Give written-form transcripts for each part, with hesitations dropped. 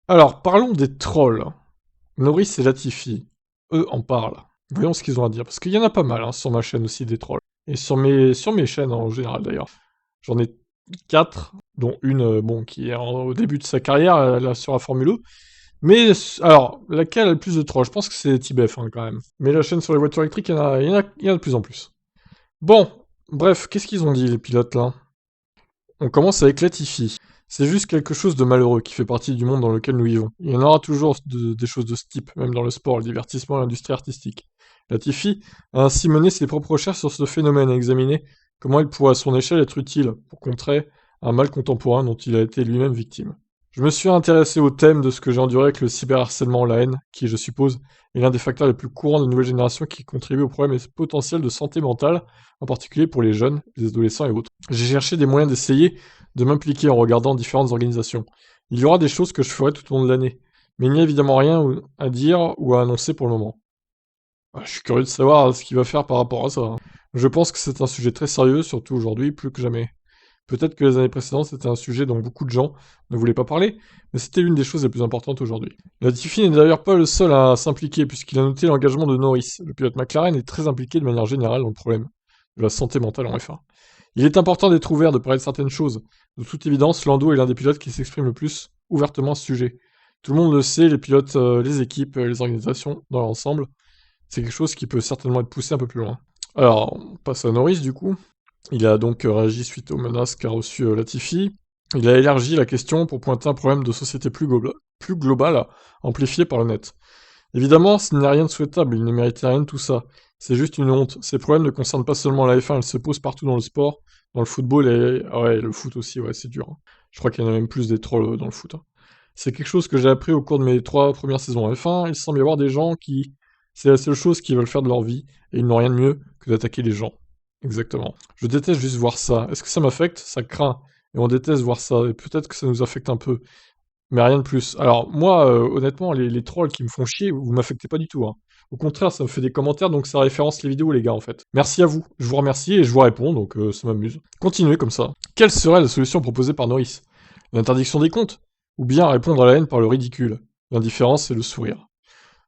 Alors, parlons des trolls. Norris et Latifi, eux en parlent. Voyons ce qu'ils ont à dire, parce qu'il y en a pas mal hein, sur ma chaîne aussi des trolls. Et sur mes chaînes en général d'ailleurs. J'en ai 4, dont une bon, qui est au début de sa carrière, là, sur la Formule 1. Mais alors, laquelle a le plus de trolls? Je pense que c'est Tibef quand même. Mais la chaîne sur les voitures électriques, il y en a de plus en plus. Bon, bref, qu'est-ce qu'ils ont dit les pilotes là? On commence avec Latifi. C'est juste quelque chose de malheureux qui fait partie du monde dans lequel nous vivons. Il y en aura toujours des choses de ce type, même dans le sport, le divertissement et l'industrie artistique. Latifi a ainsi mené ses propres recherches sur ce phénomène et examiné comment il pourrait à son échelle être utile pour contrer un mal contemporain dont il a été lui-même victime. Je me suis intéressé au thème de ce que j'ai enduré avec le cyberharcèlement, la haine, qui, je suppose, est l'un des facteurs les plus courants de nouvelle génération qui contribue aux problèmes potentiels de santé mentale, en particulier pour les jeunes, les adolescents et autres. J'ai cherché des moyens d'essayer de m'impliquer en regardant différentes organisations. Il y aura des choses que je ferai tout au long de l'année, mais il n'y a évidemment rien à dire ou à annoncer pour le moment. Je suis curieux de savoir ce qu'il va faire par rapport à ça, hein. Je pense que c'est un sujet très sérieux, surtout aujourd'hui, plus que jamais. Peut-être que les années précédentes, c'était un sujet dont beaucoup de gens ne voulaient pas parler, mais c'était l'une des choses les plus importantes aujourd'hui. Latifi n'est d'ailleurs pas le seul à s'impliquer, puisqu'il a noté l'engagement de Norris. Le pilote McLaren est très impliqué de manière générale dans le problème de la santé mentale en F1. Il est important d'être ouvert, de parler de certaines choses. De toute évidence, Lando est l'un des pilotes qui s'exprime le plus ouvertement à ce sujet. Tout le monde le sait, les pilotes, les équipes, les organisations dans l'ensemble. C'est quelque chose qui peut certainement être poussé un peu plus loin. Alors, on passe à Norris du coup. Il a donc réagi suite aux menaces qu'a reçues Latifi. Il a élargi la question pour pointer un problème de société plus global, amplifié par le net. Évidemment, ce n'est rien de souhaitable, il ne méritait rien de tout ça. C'est juste une honte. Ces problèmes ne concernent pas seulement la F1, ils se posent partout dans le sport, dans le football et... Ah ouais, le foot aussi, ouais, c'est dur, hein. Je crois qu'il y en a même plus des trolls dans le foot, hein. C'est quelque chose que j'ai appris au cours de mes 3 premières saisons en F1, il semble y avoir des gens qui... C'est la seule chose qu'ils veulent faire de leur vie, et ils n'ont rien de mieux que d'attaquer les gens. Exactement. Je déteste juste voir ça. Est-ce que ça m'affecte? Ça craint. Et on déteste voir ça, et peut-être que ça nous affecte un peu. Mais rien de plus. Alors moi, honnêtement, les trolls qui me font chier, vous m'affectez pas du tout, hein. Au contraire, ça me fait des commentaires, donc ça référence les vidéos, les gars, en fait. Merci à vous. Je vous remercie et je vous réponds, donc ça m'amuse. Continuez comme ça. Quelle serait la solution proposée par Norris? L'interdiction des comptes? Ou bien répondre à la haine par le ridicule? L'indifférence et le sourire.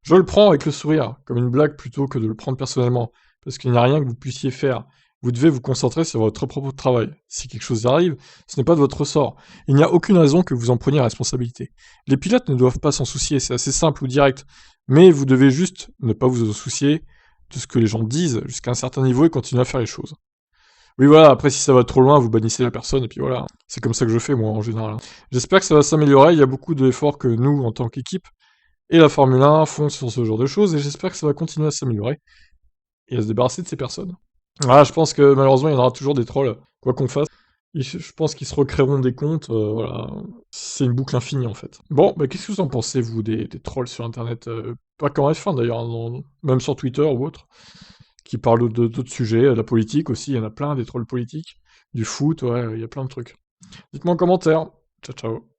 Je le prends avec le sourire, comme une blague plutôt que de le prendre personnellement, parce qu'il n'y a rien que vous puissiez faire. Vous devez vous concentrer sur votre propre travail. Si quelque chose arrive, ce n'est pas de votre ressort. Il n'y a aucune raison que vous en preniez la responsabilité. Les pilotes ne doivent pas s'en soucier, c'est assez simple ou direct. Mais vous devez juste ne pas vous en soucier de ce que les gens disent jusqu'à un certain niveau et continuer à faire les choses. Oui voilà, après si ça va trop loin, vous bannissez la personne et puis voilà. C'est comme ça que je fais moi en général. J'espère que ça va s'améliorer, il y a beaucoup d'efforts que nous, en tant qu'équipe, et la Formule 1 font sur ce genre de choses, et j'espère que ça va continuer à s'améliorer, et à se débarrasser de ces personnes. Ah, je pense que malheureusement, il y en aura toujours des trolls, quoi qu'on fasse. Et je pense qu'ils se recréeront des comptes, voilà. C'est une boucle infinie, en fait. Bon, bah, qu'est-ce que vous en pensez, vous, des trolls sur Internet? Pas qu'en F1, d'ailleurs, hein, même sur Twitter ou autre, qui parlent d'autres sujets, la politique aussi, il y en a plein, des trolls politiques, du foot, ouais, il y a plein de trucs. Dites-moi en commentaire. Ciao, ciao.